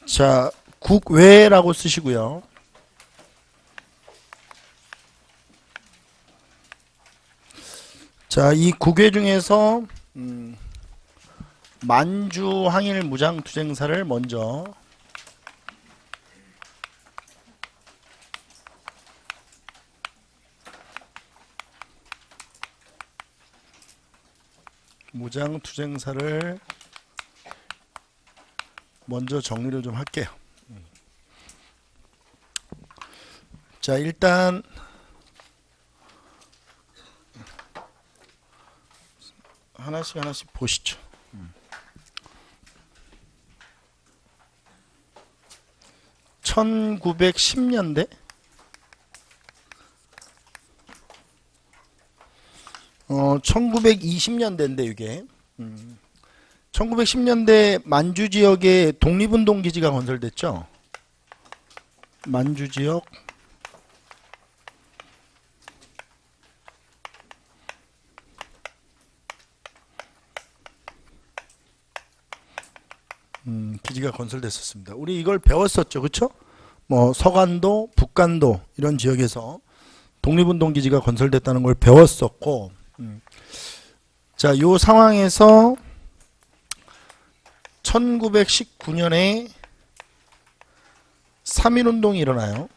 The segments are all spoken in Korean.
자, 국외라고 쓰시고요. 자, 이 국외 중에서 만주 항일 무장 투쟁사를 먼저 무장 투쟁사를 먼저 정리를 좀 할게요. 자, 일단 하나씩 보시죠. 1910년대 1920년대인데 이게 1910년대 만주 지역에 독립운동 기지가 건설됐죠. 만주 지역 기지가 건설됐었습니다. 우리 이걸 배웠었죠, 그렇죠? 뭐 서간도, 북간도 이런 지역에서 독립운동 기지가 건설됐다는 걸 배웠었고, 자, 요 상황에서 1919년에 3.1운동이 일어나요.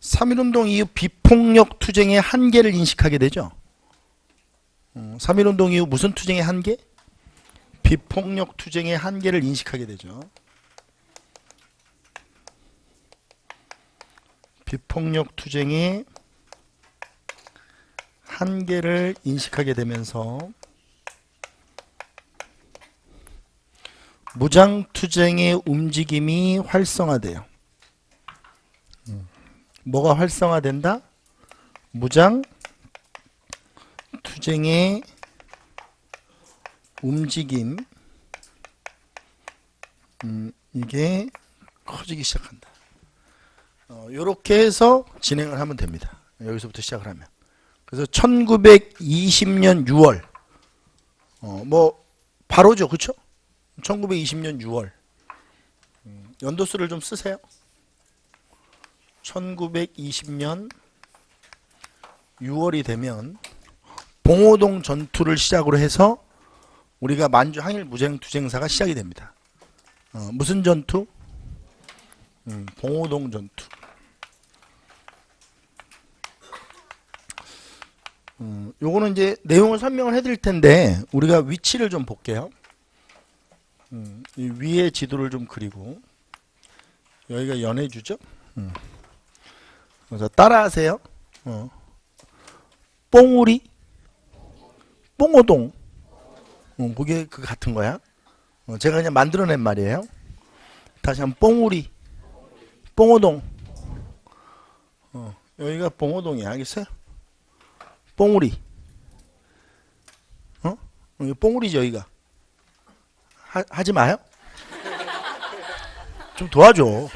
3.1운동 이후 비폭력 투쟁의 한계를 인식하게 되죠. 3.1운동 이후 무슨 투쟁의 한계? 비폭력 투쟁의 한계를 인식하게 되죠. 비폭력 투쟁의 한계를 인식하게 되면서 무장투쟁의 움직임이 활성화돼요. 뭐가 활성화된다? 무장투쟁의 움직임, 이게 커지기 시작한다. 요렇게 해서 진행을 하면 됩니다. 여기서부터 시작을 하면. 그래서 1920년 6월 뭐 바로죠, 그쵸? 1920년 6월 연도수를 좀 쓰세요. 1920년 6월이 되면 봉오동 전투를 시작으로 해서 우리가 만주 항일 무장 투쟁사가 시작이 됩니다. 무슨 전투? 봉오동 전투. 요거는 이제 내용을 설명을 해드릴 텐데 우리가 위치를 좀 볼게요. 이 위에 지도를 좀 그리고 여기가 연해주죠. 그래서 따라하세요. 뽕우리, 뽕오동. 그게 그 같은 거야. 제가 그냥 만들어낸 말이에요. 다시 한번 뽕우리, 뽕오동. 여기가 뽕오동이야, 알겠어요? 뽕우리. 여기 뽕우리죠, 여기가. 하지 마요. 좀 도와줘.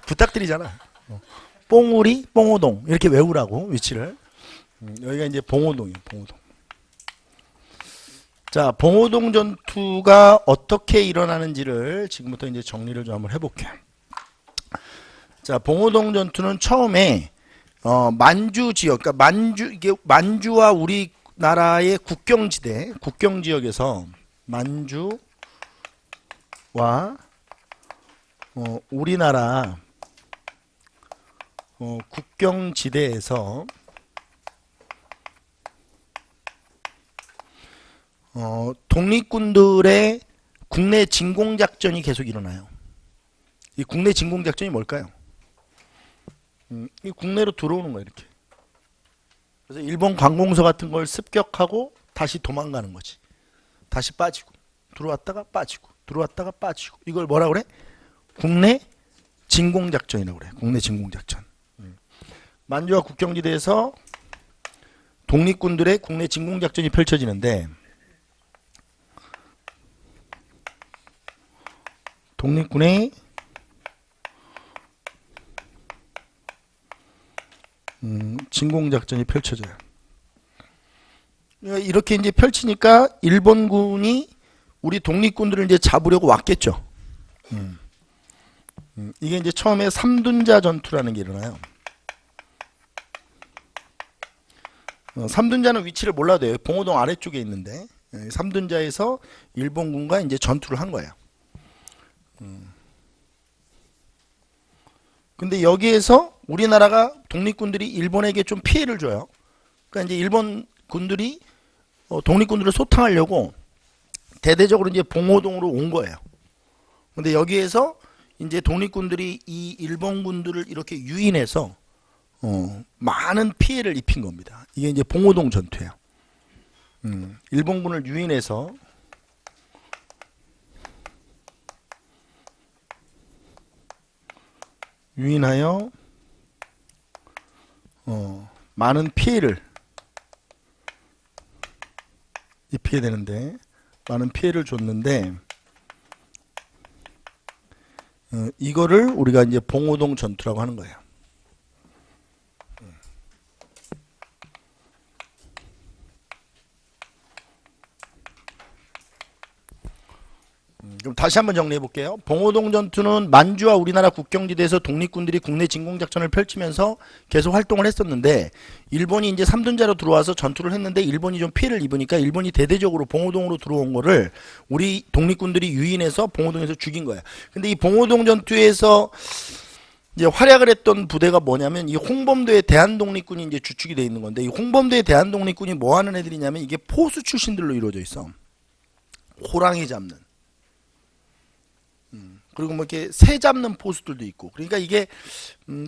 부탁드리잖아. 뽕우리, 뽕오동 이렇게 외우라고 위치를. 여기가 이제 봉오동이에요, 봉오동. 자, 봉오동 전투가 어떻게 일어나는지를 지금부터 이제 정리를 좀 한번 해볼게요. 자, 봉오동 전투는 처음에 만주 지역, 그러니까 이게 만주와 우리나라의 국경지대, 국경 지역에서 만주와 우리나라 국경지대에서 독립군들의 국내 진공작전이 계속 일어나요. 이 국내 진공작전이 뭘까요? 이 국내로 들어오는 거예요, 이렇게. 그래서 일본 관공서 같은 걸 습격하고 다시 도망가는 거지. 다시 빠지고, 들어왔다가 빠지고, 들어왔다가 빠지고. 이걸 뭐라 그래? 국내 진공작전이라고 그래. 국내 진공작전. 만주와 국경지대에서 독립군들의 국내 진공작전이 펼쳐지는데, 독립군의 진공작전이 펼쳐져요. 이렇게 이제 펼치니까 일본군이 우리 독립군들을 이제 잡으려고 왔겠죠. 이게 이제 처음에 삼둔자 전투라는 게 일어나요. 삼둔자는 위치를 몰라도 돼요. 봉오동 아래쪽에 있는데 삼둔자에서 일본군과 이제 전투를 한 거예요. 근데 여기에서 우리나라가 독립군들이 일본에게 좀 피해를 줘요. 그러니까 이제 일본 군들이 독립군들을 소탕하려고 대대적으로 이제 봉오동으로 온 거예요. 근데 여기에서 이제 독립군들이 이 일본군들을 이렇게 유인해서 많은 피해를 입힌 겁니다. 이게 이제 봉오동 전투예요. 일본군을 유인해서 유인하여 많은 피해를 입히게 되는데 많은 피해를 줬는데 이거를 우리가 이제 봉오동 전투라고 하는 거예요. 그럼 다시 한번 정리해 볼게요. 봉오동 전투는 만주와 우리나라 국경지대에서 독립군들이 국내 진공작전을 펼치면서 계속 활동을 했었는데 일본이 이제 삼둔자로 들어와서 전투를 했는데 일본이 좀 피해를 입으니까 일본이 대대적으로 봉오동으로 들어온 거를 우리 독립군들이 유인해서 봉오동에서 죽인 거예요. 근데 이 봉오동 전투에서 이제 활약을 했던 부대가 뭐냐면 이 홍범도의 대한독립군이 이제 주축이 돼 있는 건데 이 홍범도의 대한독립군이 뭐 하는 애들이냐면 이게 포수 출신들로 이루어져 있어. 호랑이 잡는. 그리고 뭐 이렇게 새 잡는 포수들도 있고 그러니까 이게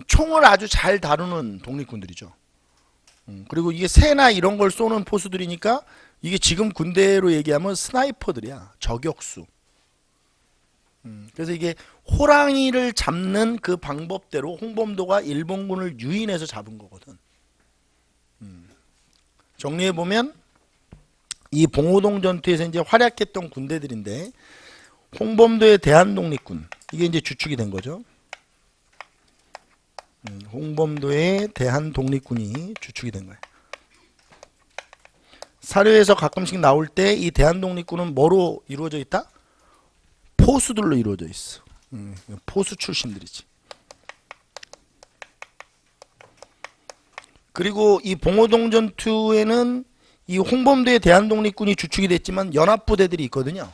총을 아주 잘 다루는 독립군들이죠. 그리고 이게 새나 이런 걸 쏘는 포수들이니까 이게 지금 군대로 얘기하면 스나이퍼들이야. 저격수. 그래서 이게 호랑이를 잡는 그 방법대로 홍범도가 일본군을 유인해서 잡은 거거든. 정리해보면 이 봉오동 전투에서 이제 활약했던 군대들인데 홍범도의 대한독립군 이게 이제 주축이 된 거죠. 홍범도의 대한독립군이 주축이 된 거예요. 사료에서 가끔씩 나올 때 이 대한독립군은 뭐로 이루어져 있다? 포수들로 이루어져 있어. 포수 출신들이지. 그리고 이 봉오동 전투에는 이 홍범도의 대한독립군이 주축이 됐지만 연합부대들이 있거든요.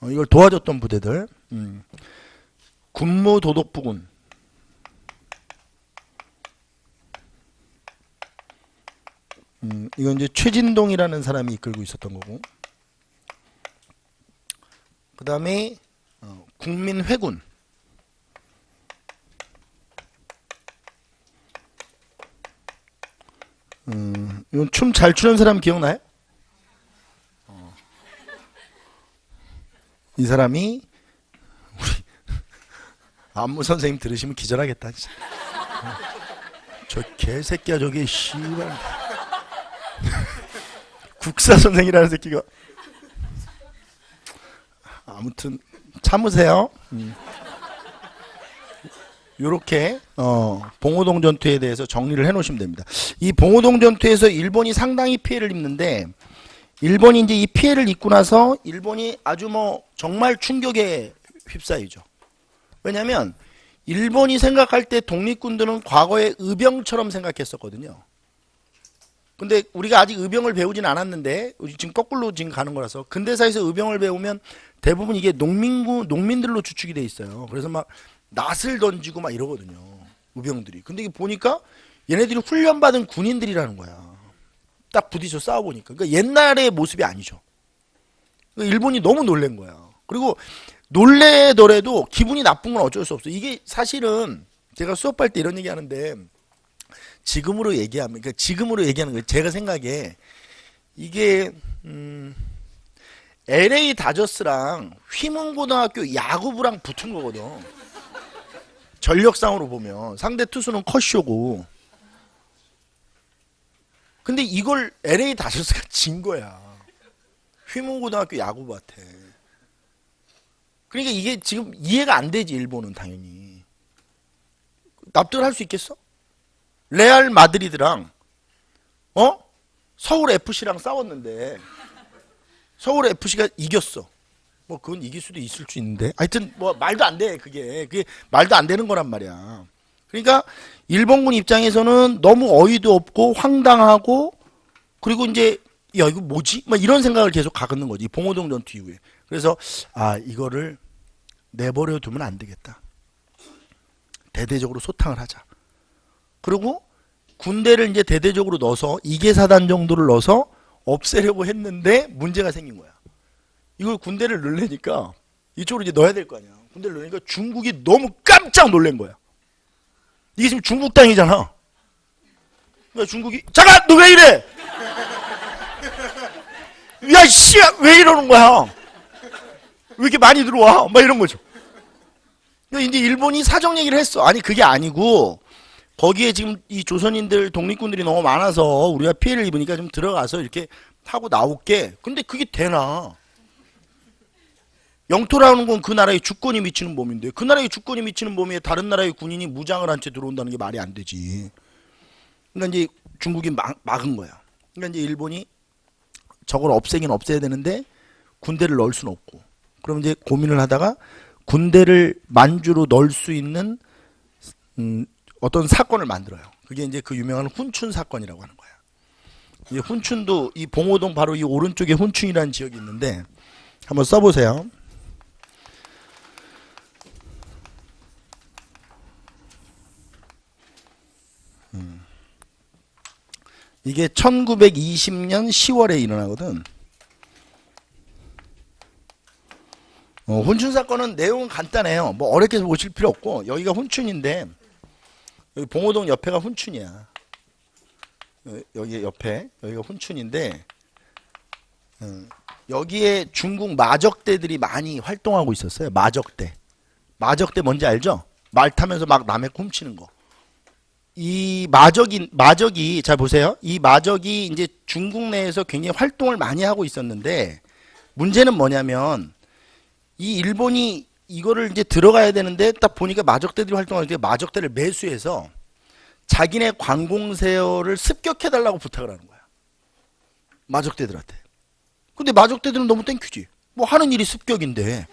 이걸 도와줬던 부대들. 군무도독부군. 이건 이제 최진동이라는 사람이 이끌고 있었던 거고. 그 다음에 국민회군. 이건 춤 잘 추는 사람 기억나요? 이 사람이 우리 안무 선생님 들으시면 기절하겠다. 진짜. 저 개새끼야 저게 씨발 국사 선생이라는 새끼가 아무튼 참으세요. 요렇게 봉오동 전투에 대해서 정리를 해 놓으시면 됩니다. 이 봉오동 전투에서 일본이 상당히 피해를 입는데 일본이 이제 이 피해를 입고 나서 일본이 아주 뭐 정말 충격에 휩싸이죠. 왜냐하면 일본이 생각할 때 독립군들은 과거에 의병처럼 생각했었거든요. 근데 우리가 아직 의병을 배우진 않았는데 지금 거꾸로 지금 가는 거라서 근대사에서 의병을 배우면 대부분 이게 농민들로 주축이 돼 있어요. 그래서 막 낫을 던지고 막 이러거든요. 의병들이. 근데 이게 보니까 얘네들이 훈련받은 군인들이라는 거야. 딱 부딪혀 싸워보니까. 그러니까 옛날의 모습이 아니죠. 그러니까 일본이 너무 놀란 거야. 그리고 놀래더라도 기분이 나쁜 건 어쩔 수 없어. 이게 사실은 제가 수업할 때 이런 얘기 하는데 지금으로 얘기하면, 그러니까 지금으로 얘기하는 거예요. 제가 생각에 이게 LA 다저스랑 휘문고등학교 야구부랑 붙은 거거든. 전력상으로 보면 상대 투수는 컷쇼고. 근데 이걸 LA 다저스가 진 거야. 휘문고등학교 야구부한테. 그러니까 이게 지금 이해가 안 되지. 일본은 당연히 납득을 할 수 있겠어? 레알 마드리드랑 서울 FC랑 싸웠는데 서울 FC가 이겼어. 뭐 그건 이길 수도 있을 수 있는데 하여튼 뭐 말도 안 돼. 그게 말도 안 되는 거란 말이야. 그러니까 일본군 입장에서는 너무 어이도 없고 황당하고 그리고 이제 야 이거 뭐지? 막 이런 생각을 계속 갖는 거지. 봉오동 전투 이후에. 그래서 아 이거를 내버려 두면 안 되겠다. 대대적으로 소탕을 하자. 그리고 군대를 이제 대대적으로 넣어서 2개 사단 정도를 넣어서 없애려고 했는데 문제가 생긴 거야. 이걸 군대를 넣으려니까 이쪽으로 이제 넣어야 될 거 아니야. 군대를 넣으니까 중국이 너무 깜짝 놀란 거야. 이게 지금 중국 땅이잖아. 그러니까 중국이 잠깐 너 왜 이래? 야 씨 왜 이러는 거야? 왜 이렇게 많이 들어와? 막 이런 거죠. 그러니까 이제 일본이 사정 얘기를 했어. 아니 그게 아니고 거기에 지금 이 조선인들 독립군들이 너무 많아서 우리가 피해를 입으니까 좀 들어가서 이렇게 하고 나올게. 근데 그게 되나? 영토라는 건 그 나라의 주권이 미치는 범위인데 그 나라의 주권이 미치는 범위에 다른 나라의 군인이 무장을 한 채 들어온다는 게 말이 안 되지. 그러니까 이제 중국이 막은 거야. 그러니까 이제 일본이 저걸 없애긴 없애야 되는데 군대를 넣을 수는 없고. 그럼 이제 고민을 하다가 군대를 만주로 넣을 수 있는 어떤 사건을 만들어요. 그게 이제 그 유명한 훈춘 사건이라고 하는 거야. 이 훈춘도 이 봉오동 바로 이 오른쪽에 훈춘이라는 지역이 있는데 한번 써보세요. 이게 1920년 10월에 일어나거든. 훈춘 사건은 내용은 간단해요. 뭐 어렵게 보실 필요 없고 여기가 훈춘인데 여기 봉오동 옆에가 훈춘이야. 여기 옆에 여기가 훈춘인데 여기에 중국 마적대들이 많이 활동하고 있었어요. 마적대. 마적대 뭔지 알죠? 말 타면서 막 남의 훔치는 거. 이 마적이 잘 보세요. 이 마적이 이제 중국 내에서 굉장히 활동을 많이 하고 있었는데 문제는 뭐냐면 이 일본이 이거를 이제 들어가야 되는데 딱 보니까 마적대들이 활동할 때 마적대를 매수해서 자기네 관공세어를 습격해달라고 부탁을 하는 거야. 마적대들한테. 근데 마적대들은 너무 땡큐지. 뭐 하는 일이 습격인데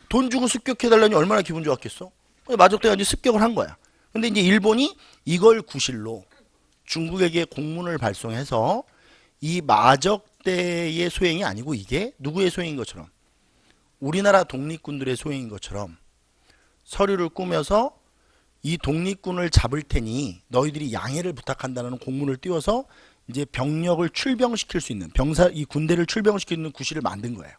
돈 주고 습격해달라니 얼마나 기분 좋았겠어? 마적대가 이제 습격을 한 거야. 근데 이제 일본이 이걸 구실로 중국에게 공문을 발송해서 이 마적대의 소행이 아니고 이게 누구의 소행인 것처럼 우리나라 독립군들의 소행인 것처럼 서류를 꾸며서 이 독립군을 잡을 테니 너희들이 양해를 부탁한다는 공문을 띄워서 이제 병력을 출병시킬 수 있는 이 군대를 출병시킬 수 있는 구실을 만든 거예요.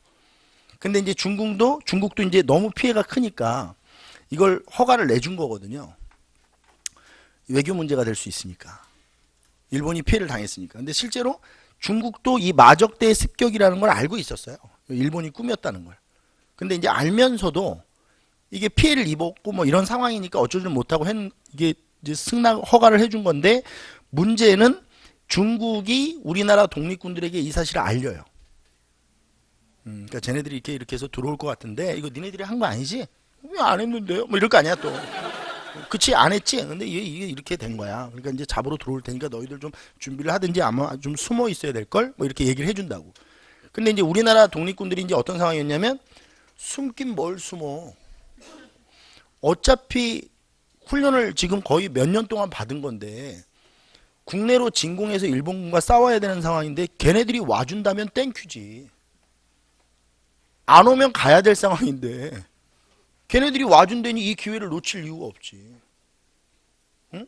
근데 이제 중국도 이제 너무 피해가 크니까 이걸 허가를 내준 거거든요. 외교 문제가 될 수 있으니까. 일본이 피해를 당했으니까. 근데 실제로 중국도 이 마적대의 습격이라는 걸 알고 있었어요. 일본이 꾸몄다는 걸. 근데 이제 알면서도 이게 피해를 입었고 뭐 이런 상황이니까 어쩌지 못하고 이게 이제 승낙 허가를 해준 건데 문제는 중국이 우리나라 독립군들에게 이 사실을 알려요. 그러니까 쟤네들이 이렇게 해서 들어올 것 같은데 이거 니네들이 한 거 아니지? 왜 안 했는데요? 뭐 이럴 거 아니야 또. 그치 안 했지? 근데 이게 이렇게 된 거야. 그러니까 이제 잡으러 들어올 테니까 너희들 좀 준비를 하든지 아마 좀 숨어 있어야 될 걸? 뭐 이렇게 얘기를 해준다고. 근데 이제 우리나라 독립군들이 이제 어떤 상황이었냐면 숨긴 뭘 숨어. 어차피 훈련을 지금 거의 몇 년 동안 받은 건데 국내로 진공해서 일본군과 싸워야 되는 상황인데 걔네들이 와준다면 땡큐지. 안 오면 가야 될 상황인데 걔네들이 와준다니 이 기회를 놓칠 이유가 없지. 응?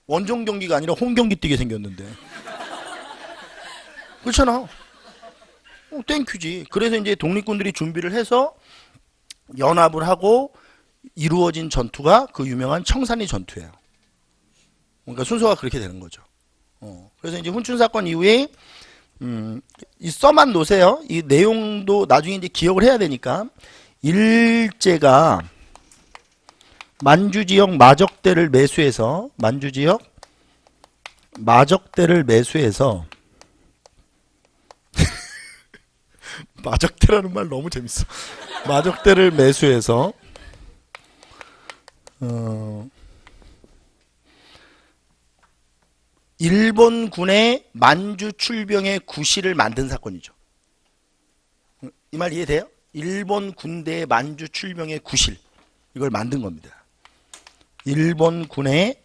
원정 경기가 아니라 홈 경기 뛰게 생겼는데. 그렇잖아. 땡큐지. 그래서 이제 독립군들이 준비를 해서 연합을 하고 이루어진 전투가 그 유명한 청산리 전투예요. 그러니까 순서가 그렇게 되는 거죠. 그래서 이제 훈춘 사건 이후에 이 써만 놓으세요. 이 내용도 나중에 이제 기억을 해야 되니까 일제가 만주 지역 마적대를 매수해서 마적대라는 말 너무 재밌어. 마적대를 매수해서 일본군의 만주 출병의 구실을 만든 사건이죠. 이 말 이해돼요? 일본 군대의 만주 출병의 구실, 이걸 만든 겁니다. 일본군의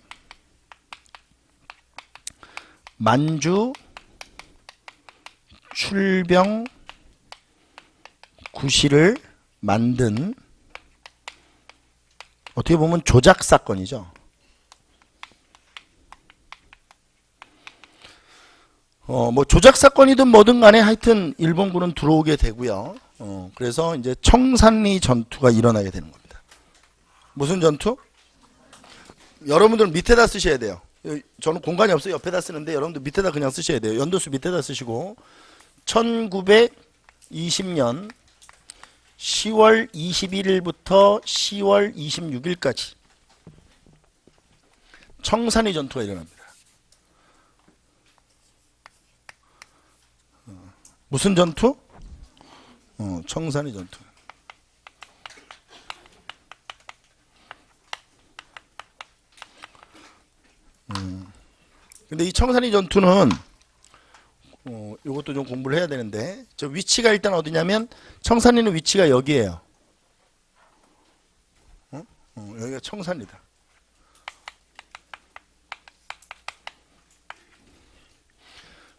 만주 출병 구실을 만든, 어떻게 보면 조작 사건이죠. 뭐 조작 사건이든 뭐든 간에 하여튼 일본군은 들어오게 되고요. 그래서 이제 청산리 전투가 일어나게 되는 겁니다. 무슨 전투? 여러분들은 밑에다 쓰셔야 돼요. 저는 공간이 없어요. 옆에다 쓰는데 여러분들 밑에다 그냥 쓰셔야 돼요. 연도수 밑에다 쓰시고 1920년 10월 21일부터 10월 26일까지 청산리 전투가 일어납니다. 무슨 전투? 청산리 전투. 근데 이 청산리 전투는 이것도 좀 공부를 해야 되는데, 저 위치가 일단 어디냐면 청산리는 위치가 여기에요. 여기가 청산리다.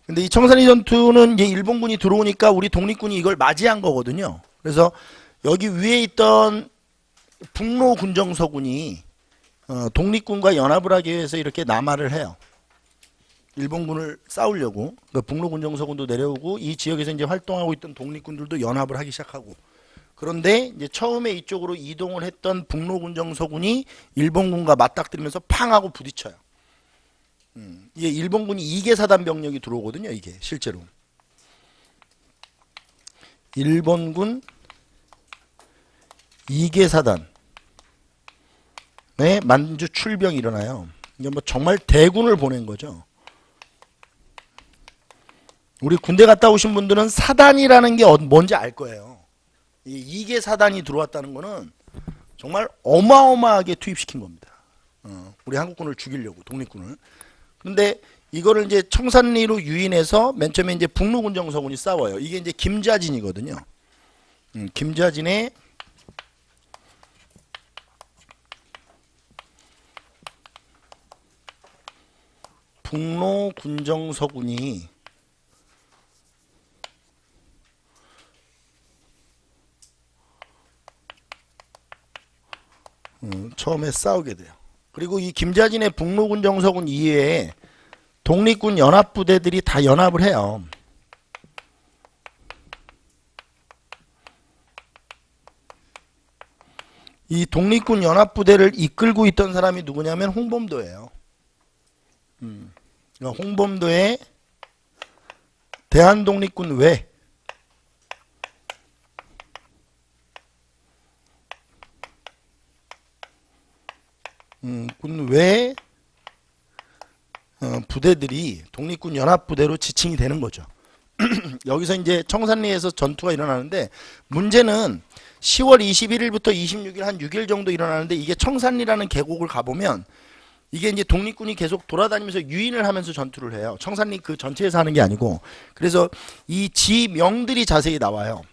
근데 이 청산리 전투는 이제 일본군이 들어오니까 우리 독립군이 이걸 맞이한 거거든요. 그래서 여기 위에 있던 북로 군정서군이 독립군과 연합을 하기 위해서 이렇게 남하를 해요. 일본군을 싸우려고. 그러니까 북로 군정서군도 내려오고 이 지역에서 이제 활동하고 있던 독립군들도 연합을 하기 시작하고. 그런데 이제 처음에 이쪽으로 이동을 했던 북로 군정서군이 일본군과 맞닥뜨리면서 팡 하고 부딪혀요. 이게 일본군이 2개 사단 병력이 들어오거든요. 이게 실제로 일본군 2개 사단의 만주 출병이 일어나요. 이게 뭐 정말 대군을 보낸 거죠. 우리 군대 갔다 오신 분들은 사단이라는 게 뭔지 알 거예요. 이 2개 사단이 들어왔다는 거는 정말 어마어마하게 투입시킨 겁니다. 우리 한국군을 죽이려고, 독립군을. 근데 이거를 이제 청산리로 유인해서 맨 처음에 이제 북로군정서군이 싸워요. 이게 이제 김자진이거든요. 김자진의 북로군정서군이 처음에 싸우게 돼요. 그리고 이 김자진의 북로군정서군 이외에 독립군 연합부대들이 다 연합을 해요. 이 독립군 연합부대를 이끌고 있던 사람이 누구냐면 홍범도예요. 그러니까 홍범도의 대한독립군 외 군 외 부대들이 독립군 연합부대로 지칭이 되는 거죠. 여기서 이제 청산리에서 전투가 일어나는데, 문제는 10월 21일부터 26일 한 6일 정도 일어나는데, 이게 청산리라는 계곡을 가보면 이게 이제 독립군이 계속 돌아다니면서 유인을 하면서 전투를 해요. 청산리 그 전체에서 하는 게 아니고. 그래서 이 지명들이 자세히 나와요.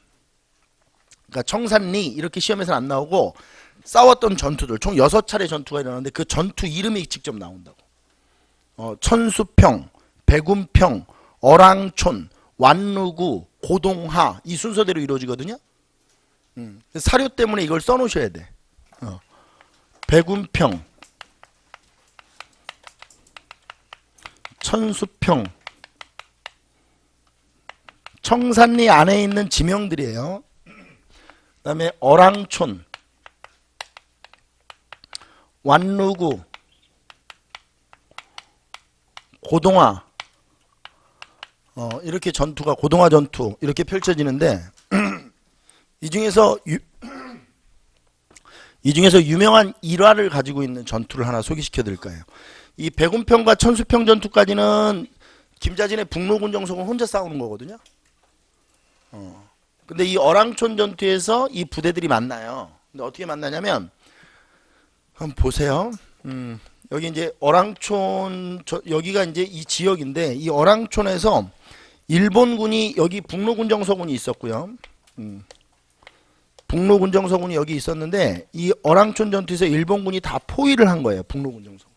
그러니까 청산리 이렇게 시험에서는 안 나오고, 싸웠던 전투들 총 6차례 전투가 일어나는데 그 전투 이름이 직접 나온다고. 천수평, 백운평, 어랑촌, 완루구, 고동하, 이 순서대로 이루어지거든요. 사료 때문에 이걸 써놓으셔야 돼. 백운평, 천수평, 청산리 안에 있는 지명들이에요. 그 다음에 어랑촌, 완루구, 고동화, 이렇게 전투가, 고동화 전투 이렇게 펼쳐지는데 이 중에서 유명한 일화를 가지고 있는 전투를 하나 소개시켜 드릴까요? 이 백운평과 천수평 전투까지는 김자진의 북로군정서군 혼자 싸우는 거거든요. 근데 이 어랑촌 전투에서 이 부대들이 만나요. 근데 어떻게 만나냐면, 한번 보세요. 여기 이제 어랑촌, 여기가 이제 이 지역인데, 이 어랑촌에서 일본군이 여기 북로군정서군이 있었고요. 북로군정서군이 여기 있었는데, 이 어랑촌 전투에서 일본군이 다 포위를 한 거예요. 북로군정서군.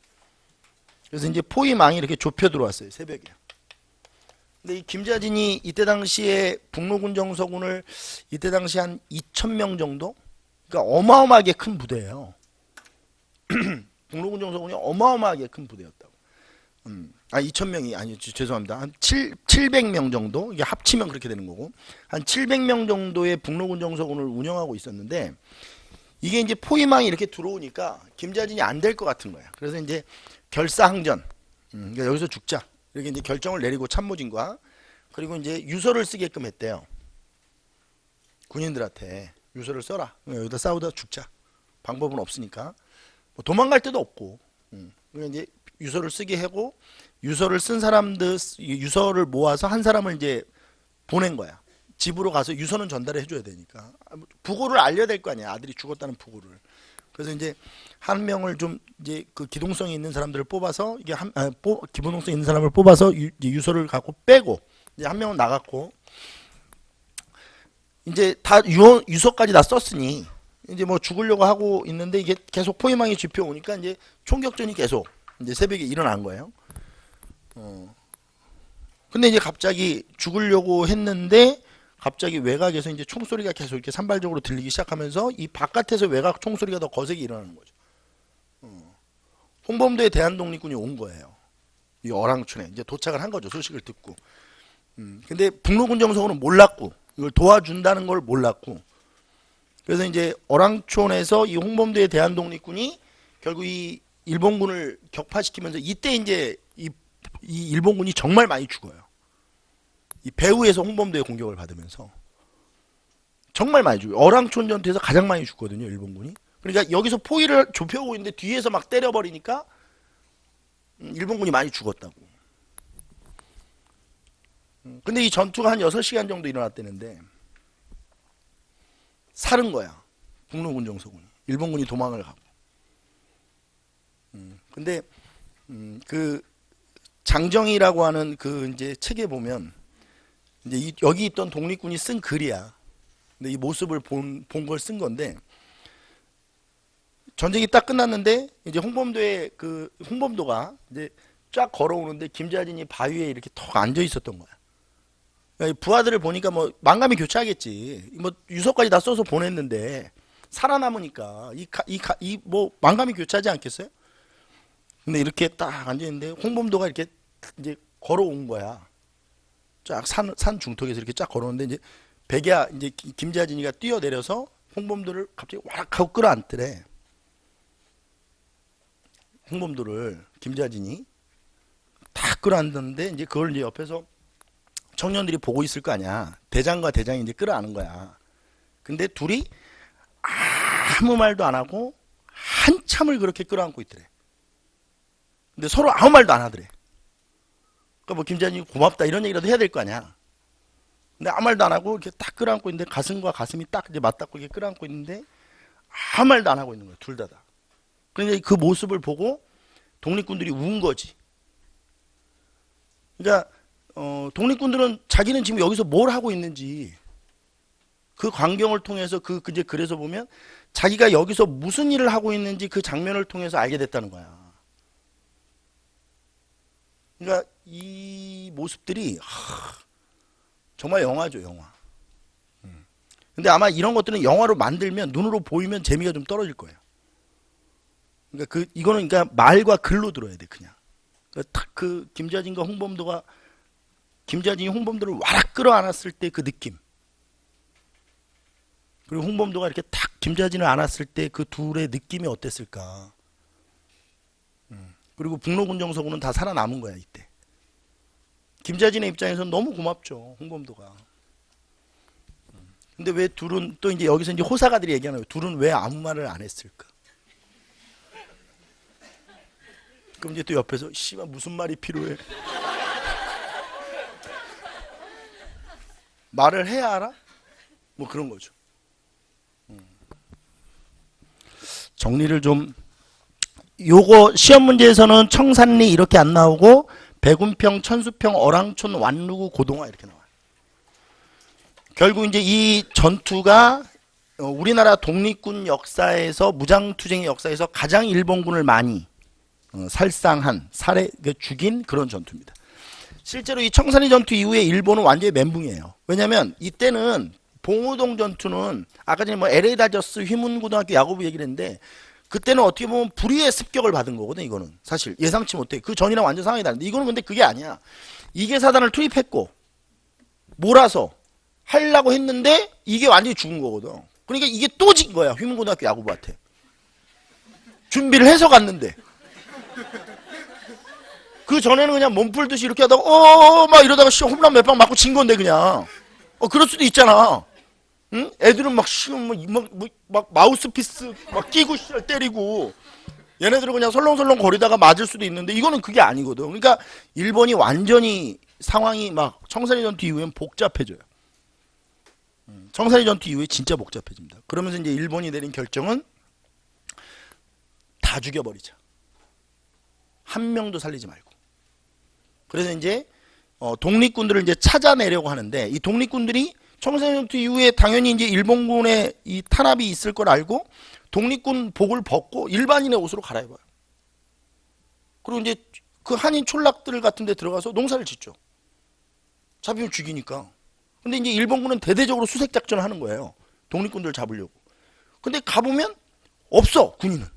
그래서 이제 포위망이 이렇게 좁혀 들어왔어요. 새벽에. 근데 이 김자진이 이때 당시에 북로군정서군을 이때 당시 한 2,000명 정도? 그러니까 어마어마하게 큰 부대예요. 북로군정서군이 어마어마하게 큰 부대였다고. 2,000명이 아니 죄송합니다. 한 700명 정도, 이게 합치면 그렇게 되는 거고, 한 700명 정도의 북로군정서군을 운영하고 있었는데, 이게 이제 포위망이 이렇게 들어오니까 김자진이 안 될 것 같은 거야. 그래서 이제 결사항전, 그러니까 여기서 죽자, 이렇게 이제 결정을 내리고 참모진과, 그리고 이제 유서를 쓰게끔 했대요. 군인들한테 유서를 써라. 여기다 싸우다 죽자. 방법은 없으니까. 뭐 도망갈 데도 없고. 그러니까 이제 유서를 쓰게 하고, 유서를 쓴 사람들 유서를 모아서 한 사람을 이제 보낸 거야. 집으로 가서 유서는 전달해 줘야 되니까. 부고를 알려야 될 거 아니야. 아들이 죽었다는 부고를. 그래서 이제 한 명을 좀 이제 그 기동성이 있는 사람들을 뽑아서, 이게 기본성이 있는 사람을 뽑아서 유서를 갖고 빼고, 이제 한 명은 나갔고, 이제 다 유서까지 다 썼으니 이제 뭐 죽으려고 하고 있는데, 이게 계속 포위망이 짚혀 오니까 이제 총격전이 계속 이제 새벽에 일어난 거예요. 근데 이제 갑자기 죽으려고 했는데, 갑자기 외곽에서 이제 총소리가 계속 이렇게 산발적으로 들리기 시작하면서 이 바깥에서 외곽 총소리가 더 거세게 일어나는 거죠. 홍범도의 대한독립군이 온 거예요. 이 어랑촌에 이제 도착을 한 거죠. 소식을 듣고. 근데 북로군정서군은 몰랐고, 이걸 도와준다는 걸 몰랐고, 그래서 이제 어랑촌에서 이 홍범도의 대한독립군이 결국 이 일본군을 격파시키면서, 이때 이제 이 일본군이 정말 많이 죽어요. 이 배후에서 홍범도의 공격을 받으면서 정말 많이 죽어요. 어랑촌 전투에서 가장 많이 죽거든요, 일본군이. 그러니까 여기서 포위를 좁혀오고 있는데 뒤에서 막 때려버리니까 일본군이 많이 죽었다고. 근데 이 전투가 한 6시간 정도 일어났다는데, 살은 거야, 북로군정서군이. 일본군이 도망을 가고. 근데 그 장정이라고 하는 그 이제 책에 보면, 이제 여기 있던 독립군이 쓴 글이야. 근데 이 모습을 본 걸 쓴 건데, 전쟁이 딱 끝났는데 이제 홍범도가 이제 쫙 걸어오는데 김자진이 바위에 이렇게 턱 앉아 있었던 거야. 그러니까 부하들을 보니까 뭐 망감이 교차하겠지. 뭐 유서까지 다 써서 보냈는데 살아남으니까 이 뭐 망감이 교차하지 않겠어요? 근데 이렇게 딱 앉아 있는데 홍범도가 이렇게 이제 걸어온 거야. 쫙 산 중턱에서 이렇게 쫙 걸어오는데, 이제 백야 이제 김자진이가 뛰어내려서 홍범도를 갑자기 와락하고 끌어안더래. 홍범도를 김자진이 다 끌어안는데, 이제 그걸 이제 옆에서 청년들이 보고 있을 거 아니야. 대장과 대장이 이제 끌어안은 거야. 근데 둘이 아무 말도 안 하고 한참을 그렇게 끌어안고 있더래. 근데 서로 아무 말도 안 하더래. 그러니까 뭐 김자진이 고맙다 이런 얘기라도 해야 될 거 아니야. 근데 아무 말도 안 하고 이렇게 딱 끌어안고 있는데, 가슴과 가슴이 딱 이제 맞닿고 이렇게 끌어안고 있는데 아무 말도 안 하고 있는 거야, 둘 다. 그러니까 그 모습을 보고 독립군들이 운 거지. 그러니까 독립군들은 자기는 지금 여기서 뭘 하고 있는지, 그 광경을 통해서 이제 그래서 보면 자기가 여기서 무슨 일을 하고 있는지 그 장면을 통해서 알게 됐다는 거야. 그러니까 이 모습들이 정말 영화죠, 영화. 근데 아마 이런 것들은 영화로 만들면, 눈으로 보이면 재미가 좀 떨어질 거예요. 그러니까 이거는 그러니까 말과 글로 들어야 돼, 그냥. 그러니까 딱 김자진과 홍범도가, 김자진이 홍범도를 와락 끌어안았을 때 그 느낌, 그리고 홍범도가 이렇게 탁 김자진을 안았을 때 그 둘의 느낌이 어땠을까. 그리고 북로군정서군은 다 살아남은 거야, 이때. 김자진의 입장에서는 너무 고맙죠, 홍범도가. 근데 왜 둘은, 또 이제 여기서 이제 호사가들이 얘기하는 거예요. 둘은 왜 아무 말을 안 했을까? 그럼 이제 또 옆에서, 씨발 무슨 말이 필요해? 말을 해야 알아? 뭐 그런 거죠. 정리를 좀 요거 시험 문제에서는 청산리 이렇게 안 나오고 백운평, 천수평, 어랑촌, 완루구, 고동화 이렇게 나와요. 결국 이제 이 전투가 우리나라 독립군 역사에서 무장투쟁의 역사에서 가장 일본군을 많이 살상한, 죽인 그런 전투입니다. 실제로 이 청산리 전투 이후에 일본은 완전히 멘붕이에요. 왜냐하면 이때는 봉우동 전투는 아까 전에 뭐 LA 다저스 휘문고등학교 야구부 얘기를 했는데 그때는 어떻게 보면 불의의 습격을 받은 거거든. 이거는 사실 예상치 못해. 그 전이랑 완전 상황이 다른데 이거는 근데 그게 아니야. 이게 사단을 투입했고 몰아서 하려고 했는데 이게 완전히 죽은 거거든. 그러니까 이게 또 진 거야. 휘문고등학교 야구부한테. 준비를 해서 갔는데 그 전에는 그냥 몸풀듯이 이렇게 하다가 막 이러다가 홈런 몇 방 맞고 진 건데 그냥 그럴 수도 있잖아. 응? 애들은 막 마우스피스 막 끼고 때리고 얘네들은 그냥 설렁설렁 거리다가 맞을 수도 있는데 이거는 그게 아니거든. 그러니까 일본이 완전히 상황이 막 청산리 전투 이후엔 복잡해져요. 청산리 전투 이후에 진짜 복잡해집니다. 그러면서 이제 일본이 내린 결정은 다 죽여버리자. 한 명도 살리지 말고. 그래서 이제 독립군들을 이제 찾아내려고 하는데 이 독립군들이 청산리 전투 이후에 당연히 이제 일본군의 이 탄압이 있을 걸 알고 독립군 복을 벗고 일반인의 옷으로 갈아입어요. 그리고 이제 그 한인 촌락들 같은 데 들어가서 농사를 짓죠. 잡히면 죽이니까. 근데 이제 일본군은 대대적으로 수색 작전을 하는 거예요. 독립군들을 잡으려고. 근데 가보면 없어, 군인은.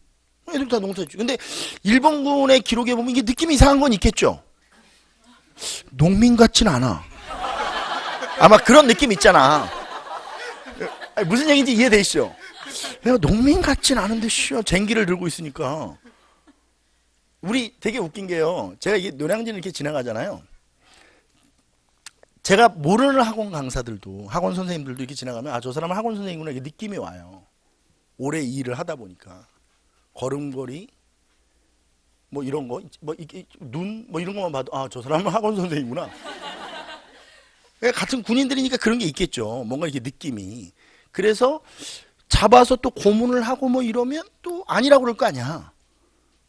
애들 다 농사 짓죠. 근데 일본군의 기록에 보면 이게 느낌이 이상한 건 있겠죠. 농민 같진 않아. 아마 그런 느낌 있잖아. 아니, 무슨 얘기인지 이해되시죠? 내가 농민 같진 않은데 쟁기를 들고 있으니까. 우리 되게 웃긴 게요. 제가 이게 노량진을 이렇게 지나가잖아요. 제가 모르는 학원 강사들도 학원 선생님들도 이렇게 지나가면 저 사람은 학원 선생님이구나 이게 느낌이 와요. 오래 이 일을 하다 보니까 걸음걸이 뭐 이런 거 뭐 이게 눈 뭐 이런 것만 봐도 저 사람은 학원 선생님이구나. 같은 군인들이니까 그런 게 있겠죠. 뭔가 이렇게 느낌이. 그래서 잡아서 또 고문을 하고 뭐 이러면 또 아니라고 그럴 거 아니야.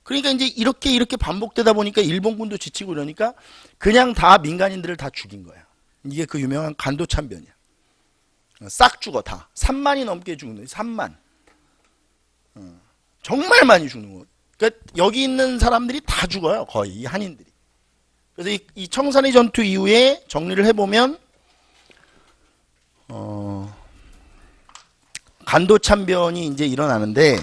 그러니까 이제 이렇게 반복되다 보니까 일본군도 지치고 이러니까 그냥 다 민간인들을 다 죽인 거야. 이게 그 유명한 간도참변이야. 싹 죽어 다. 3만이 넘게 죽는 거야. 3만. 정말 많이 죽는 거. 그러니까 여기 있는 사람들이 다 죽어요. 거의 이 한인들이. 그래서 이 청산리 전투 이후에 정리를 해보면 간도참변이 이제 일어나는데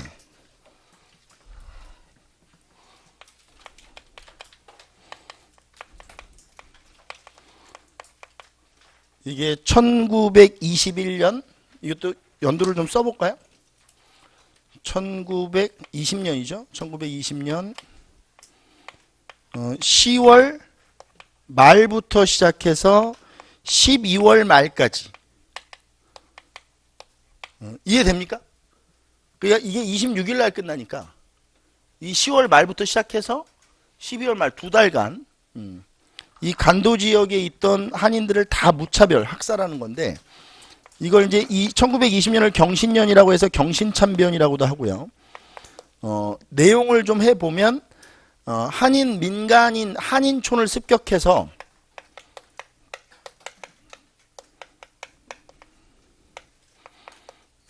이게 1921년 이것도 연도를 좀 써볼까요? 1920년이죠. 1920년 10월 말부터 시작해서 12월 말까지 이해됩니까? 그러니까 이게 26일 날 끝나니까 이 10월 말부터 시작해서 12월 말 2달간 이 간도 지역에 있던 한인들을 다 무차별 학살하는 건데 이걸 이제 1920년을 경신년이라고 해서 경신참변이라고도 하고요. 내용을 좀 해보면 한인 민간인 한인촌을 습격해서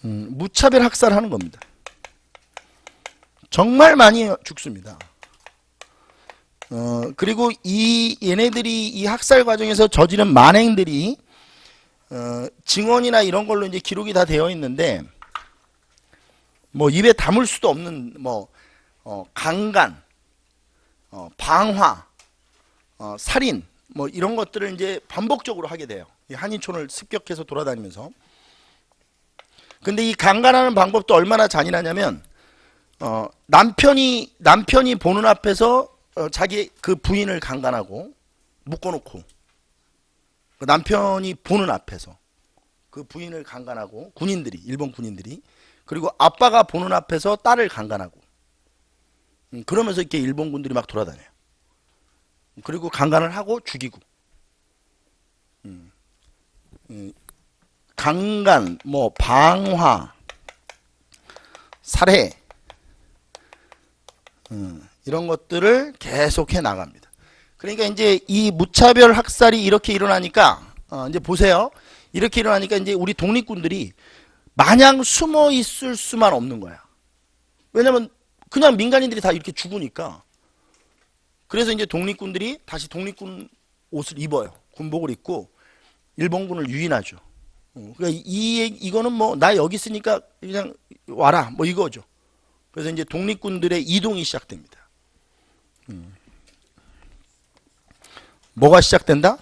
무차별 학살하는 겁니다. 정말 많이 죽습니다. 그리고 얘네들이 이 학살 과정에서 저지른 만행들이 증언이나 이런 걸로 이제 기록이 다 되어 있는데 뭐 입에 담을 수도 없는 뭐 강간, 방화, 살인 뭐 이런 것들을 이제 반복적으로 하게 돼요. 이 한인촌을 습격해서 돌아다니면서. 근데 이 강간하는 방법도 얼마나 잔인하냐면 남편이 보는 앞에서 자기 그 부인을 강간하고 묶어놓고 남편이 보는 앞에서 그 부인을 강간하고 일본 군인들이 그리고 아빠가 보는 앞에서 딸을 강간하고 그러면서 이렇게 일본 군들이 막 돌아다녀요. 그리고 강간을 하고 죽이고 강간, 뭐 방화, 살해 이런 것들을 계속해 나갑니다. 그러니까 이제 이 무차별 학살이 이렇게 일어나니까 이제 보세요. 이렇게 일어나니까 이제 우리 독립군들이 마냥 숨어 있을 수만 없는 거야. 왜냐면 그냥 민간인들이 다 이렇게 죽으니까. 그래서 이제 독립군들이 다시 독립군 옷을 입어요. 군복을 입고 일본군을 유인하죠. 그러니까 이거는 뭐 나 여기 있으니까 그냥 와라 뭐 이거죠. 그래서 이제 독립군들의 이동이 시작됩니다. 뭐가 시작된다?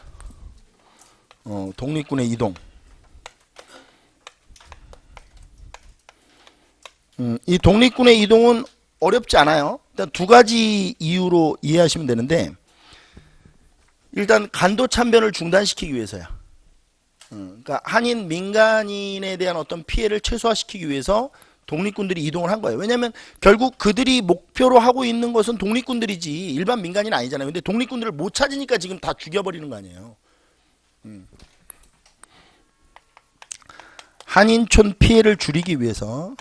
독립군의 이동. 이 독립군의 이동은 어렵지 않아요. 일단 두 가지 이유로 이해하시면 되는데, 일단 간도 참변을 중단시키기 위해서야. 그러니까 한인 민간인에 대한 어떤 피해를 최소화시키기 위해서 독립군들이 이동을 한 거예요. 왜냐하면 결국 그들이 목표로 하고 있는 것은 독립군들이지 일반 민간인 아니잖아요. 근데 독립군들을 못 찾으니까 지금 다 죽여버리는 거 아니에요. 한인촌 피해를 줄이기 위해서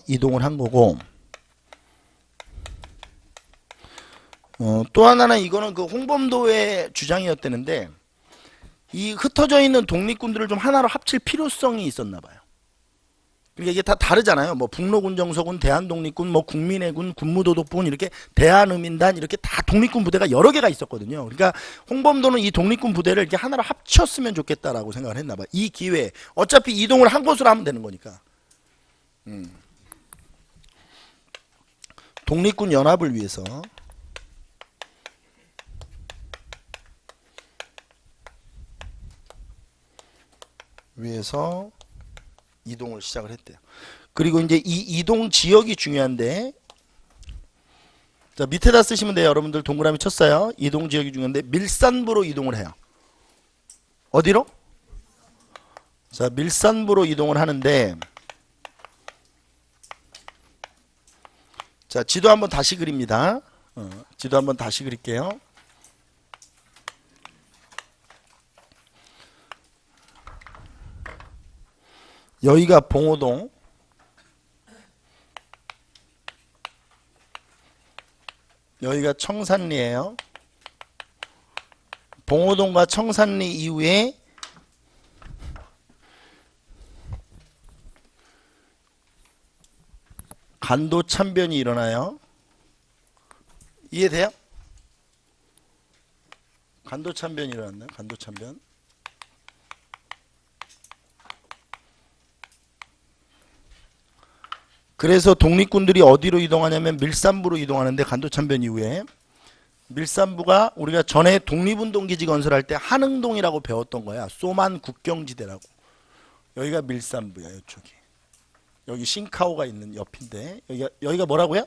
이동을 한 거고, 또 하나는 이거는 그 홍범도의 주장이었다는데, 이 흩어져 있는 독립군들을 좀 하나로 합칠 필요성이 있었나 봐요. 그러니까 이게 다 다르잖아요. 뭐 북로군 정서군, 대한독립군, 뭐 국민의군, 군무도독부군, 이렇게 대한의민단, 이렇게 다 독립군 부대가 여러 개가 있었거든요. 그러니까 홍범도는 이 독립군 부대를 이렇게 하나로 합쳤으면 좋겠다라고 생각을 했나 봐요. 이 기회에 어차피 이동을 한 곳으로 하면 되는 거니까. 독립군 연합을 위해서 이동을 시작을 했대요. 그리고 이제 이 이동 지역이 중요한데, 자 밑에다 쓰시면 돼요. 여러분들 동그라미 쳤어요. 이동 지역이 중요한데 밀산부로 이동을 해요. 어디로? 자 밀산부로 이동을 하는데, 자 지도 한번 다시 그립니다. 지도 한번 다시 그릴게요. 여기가 봉오동, 여기가 청산리예요. 봉오동과 청산리 이후에 간도 참변이 일어나요. 이해돼요? 간도 참변이 일어났나요? 간도 참변. 그래서 독립군들이 어디로 이동하냐면 밀산부로 이동하는데, 간도 참변 이후에 밀산부가 우리가 전에 독립운동기지 건설할 때 한흥동이라고 배웠던 거야. 소만 국경지대라고. 여기가 밀산부야. 이쪽이. 여기 싱카오가 있는 옆인데, 여기가 뭐라고요?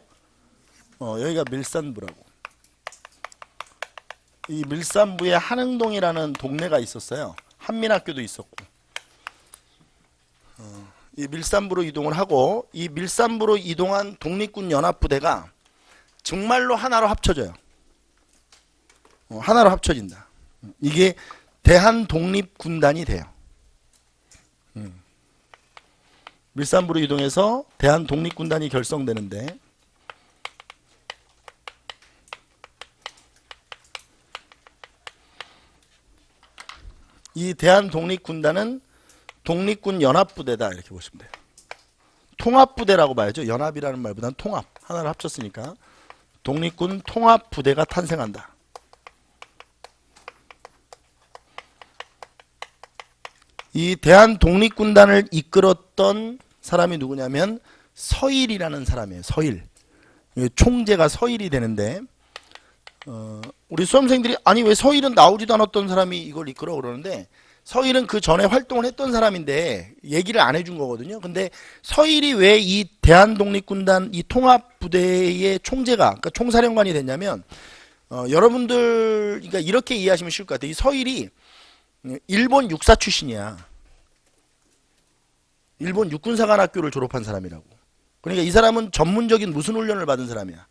여기가 밀산부라고. 이 밀산부에 한흥동이라는 동네가 있었어요. 한민학교도 있었고. 이 밀산부로 이동을 하고, 이 밀산부로 이동한 독립군 연합부대가 정말로 하나로 합쳐져요. 하나로 합쳐진다. 이게 대한독립군단이 돼요. 밀산부로 이동해서 대한독립군단이 결성되는데, 이 대한독립군단은 독립군 연합부대다 이렇게 보시면 돼요. 통합부대라고 봐야죠. 연합이라는 말보다는 통합. 하나를 합쳤으니까 독립군 통합부대가 탄생한다. 이 대한독립군단을 이끌었던 사람이 누구냐면 서일이라는 사람이에요. 서일. 총재가 서일이 되는데, 우리 수험생들이 아니 왜 서일은 나오지도 않았던 사람이 이걸 이끌어 그러는데, 서일은 그 전에 활동을 했던 사람인데 얘기를 안 해준 거거든요. 근데 서일이 왜 이 대한독립군단 이 통합부대의 총재가, 그러니까 총사령관이 됐냐면, 여러분들 그러니까 이렇게 이해하시면 쉬울 것 같아요. 이 서일이 일본 육사 출신이야. 일본 육군사관학교를 졸업한 사람이라고. 그러니까 이 사람은 전문적인 무슨 훈련을 받은 사람이야.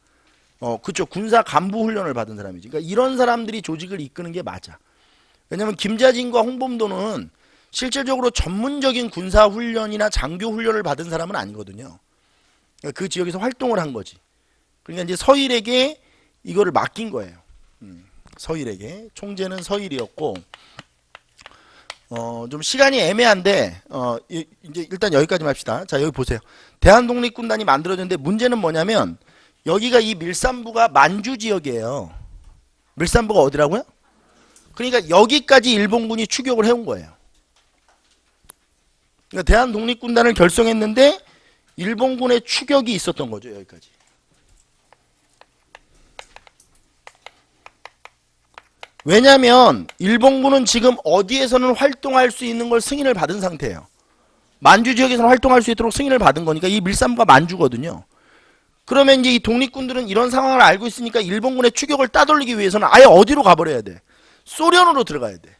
그쵸. 군사 간부 훈련을 받은 사람이지. 그러니까 이런 사람들이 조직을 이끄는 게 맞아. 왜냐면 김자진과 홍범도는 실질적으로 전문적인 군사 훈련이나 장교 훈련을 받은 사람은 아니거든요. 그러니까 그 지역에서 활동을 한 거지. 그러니까 이제 서일에게 이거를 맡긴 거예요. 서일에게. 총재는 서일이었고, 좀 시간이 애매한데, 이제 일단 여기까지만 합시다. 자, 여기 보세요. 대한독립군단이 만들어졌는데 문제는 뭐냐면, 여기가 이 밀산부가 만주 지역이에요. 밀산부가 어디라고요? 그러니까 여기까지 일본군이 추격을 해온 거예요. 그러니까 대한독립군단을 결성했는데, 일본군의 추격이 있었던 거죠, 여기까지. 왜냐면 일본군은 지금 어디에서는 활동할 수 있는 걸 승인을 받은 상태예요. 만주 지역에서는 활동할 수 있도록 승인을 받은 거니까 이 밀산부가 만주거든요. 그러면 이제 이 독립군들은 이런 상황을 알고 있으니까 일본군의 추격을 따돌리기 위해서는 아예 어디로 가버려야 돼? 소련으로 들어가야 돼.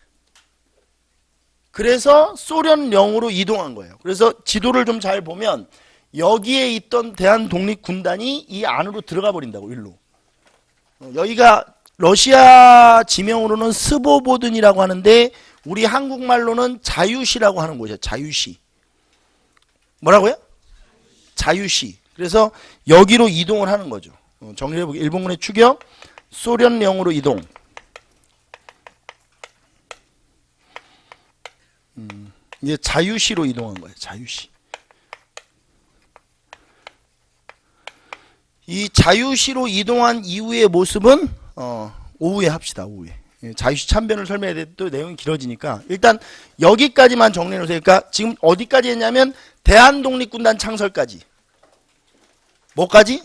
그래서 소련령으로 이동한 거예요. 그래서 지도를 좀 잘 보면 여기에 있던 대한독립군단이 이 안으로 들어가 버린다고, 일로. 여기가 러시아 지명으로는 스보보든이라고 하는데 우리 한국말로는 자유시라고 하는 곳이에요. 자유시. 뭐라고요? 자유시. 그래서 여기로 이동을 하는 거죠. 정리를 해보게. 일본군의 추격, 소련령으로 이동. 이제 자유시로 이동한 거예요. 자유시. 이 자유시로 이동한 이후의 모습은 오후에 합시다. 오후에. 자유시 참변을 설명해야 돼. 또 내용이 길어지니까 일단 여기까지만 정리해 놓으세요. 그러니까 지금 어디까지 했냐면 대한독립군단 창설까지. 뭐까지?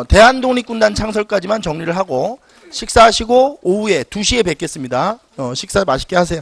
대한독립군단 창설까지만 정리를 하고 식사하시고 오후에 2시에 뵙겠습니다. 식사 맛있게 하세요.